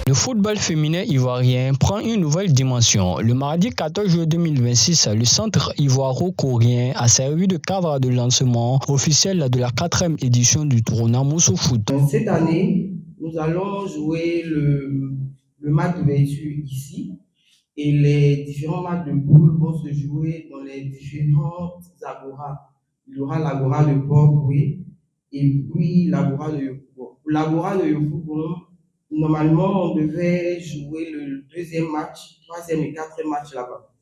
Le football féminin ivoirien prend une nouvelle dimension. Le mardi 14 juillet 2026, le centre ivoiro-coréen a servi de cadre de lancement officiel de la 4e édition du tournoi Moussou Foot. Cette année, nous allons jouer le match d'ouverture ici et les différents matchs de poule vont se jouer dans les différentes agoras. Il y aura l'agora de Port-Boué et puis l'agora de Yopougon. Pour l'agora de Yopougon, normalement, on devait jouer le 2e match, 3e et 4e match là-bas.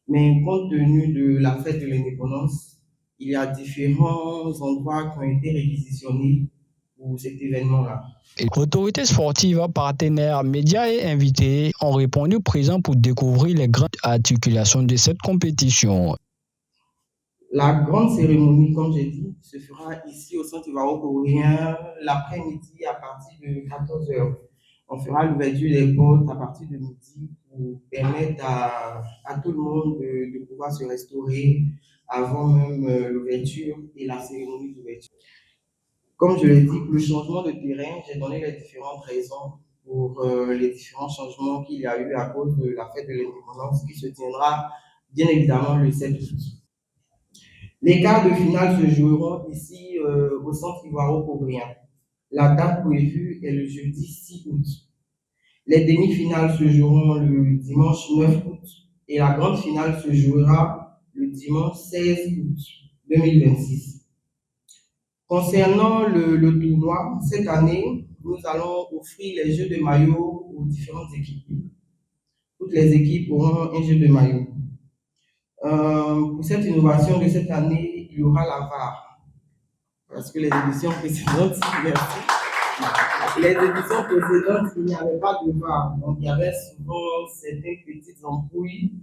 Mais compte tenu de la fête de l'indépendance, il y a différents endroits qui ont été réquisitionnés pour cet événement-là. Autorités sportives, partenaires, médias et invités ont répondu présents pour découvrir les grandes articulations de cette compétition. La grande cérémonie, comme j'ai dit, se fera ici au centre ivoiro-coréen l'après-midi à partir de 14h. On fera l'ouverture des portes à partir de midi pour permettre à tout le monde de pouvoir se restaurer avant même l'ouverture et la cérémonie d'ouverture. Comme je l'ai dit, pour le changement de terrain, j'ai donné les différentes raisons pour les différents changements qu'il y a eu à cause de la fête de l'indépendance qui se tiendra bien évidemment le 7 août. Les quarts de finale se joueront ici au centre ivoiro-coréen. La date prévue est le jeudi 6 août. Les demi-finales se joueront le dimanche 9 août et la grande finale se jouera le dimanche 16 août 2026. Concernant le tournoi, cette année, nous allons offrir les jeux de maillot aux différentes équipes. Toutes les équipes auront un jeu de maillot. Pour cette innovation de cette année, il y aura la VAR. Parce que les éditions précédentes, il n'y avait pas de VAR. Donc, il y avait souvent certaines petites embrouilles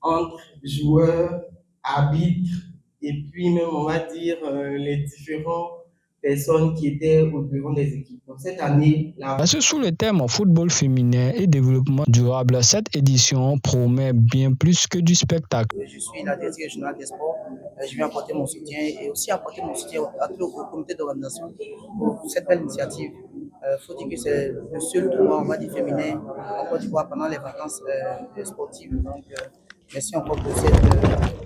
entre joueurs, arbitres, et puis même, on va dire, les différentes personnes qui étaient au devant des équipes. Donc, cette année, sous le thème football féminin et développement durable, cette édition promet bien plus que du spectacle. Je suis la directrice régionale des sports. Je viens apporter mon soutien et aussi apporter mon soutien au comité d'organisation pour cette belle initiative. Il faut dire que c'est le seul tournoi, on va dire, féminin en Côte d'Ivoire pendant les vacances sportives. Donc, merci encore pour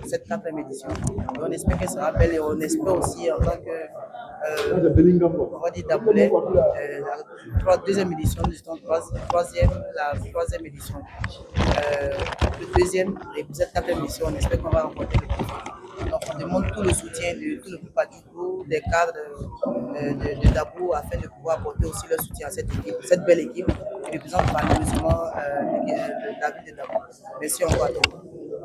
cette 4e édition. Et on espère qu'elle sera belle et on espère aussi en tant que, on va dire, d'abonner la 2e édition, la 3e édition. Le 2e et pour cette 4e édition, on espère qu'on va remporter le prix. Donc on demande tout le soutien de tout le groupe Adjougo, des cadres de Dabou afin de pouvoir apporter aussi leur soutien à cette équipe, cette belle équipe qui représente malheureusement David de Dabou. Merci encore à tous.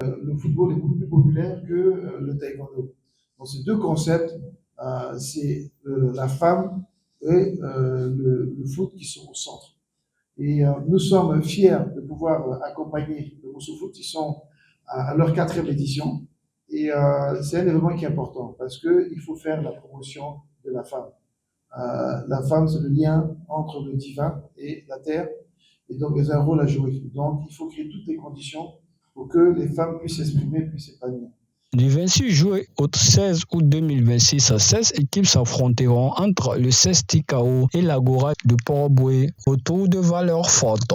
Le football est beaucoup plus populaire que le taekwondo. Donc ces deux concepts, c'est la femme et le foot qui sont au centre. Et nous sommes fiers de pouvoir accompagner le Moussou Foot, qui sont à leur 4e édition. Et c'est un événement qui est important parce qu'il faut faire la promotion de la femme. La femme, c'est le lien entre le divin et la terre. Et donc, elle a un rôle à jouer. Donc, il faut créer toutes les conditions pour que les femmes puissent s'exprimer, puissent s'épanouir. Du 26 juillet au 16 août 2026, 16 équipes s'affronteront entre le 16 Tikao et l'Agora de Port-Boué autour de valeurs fortes.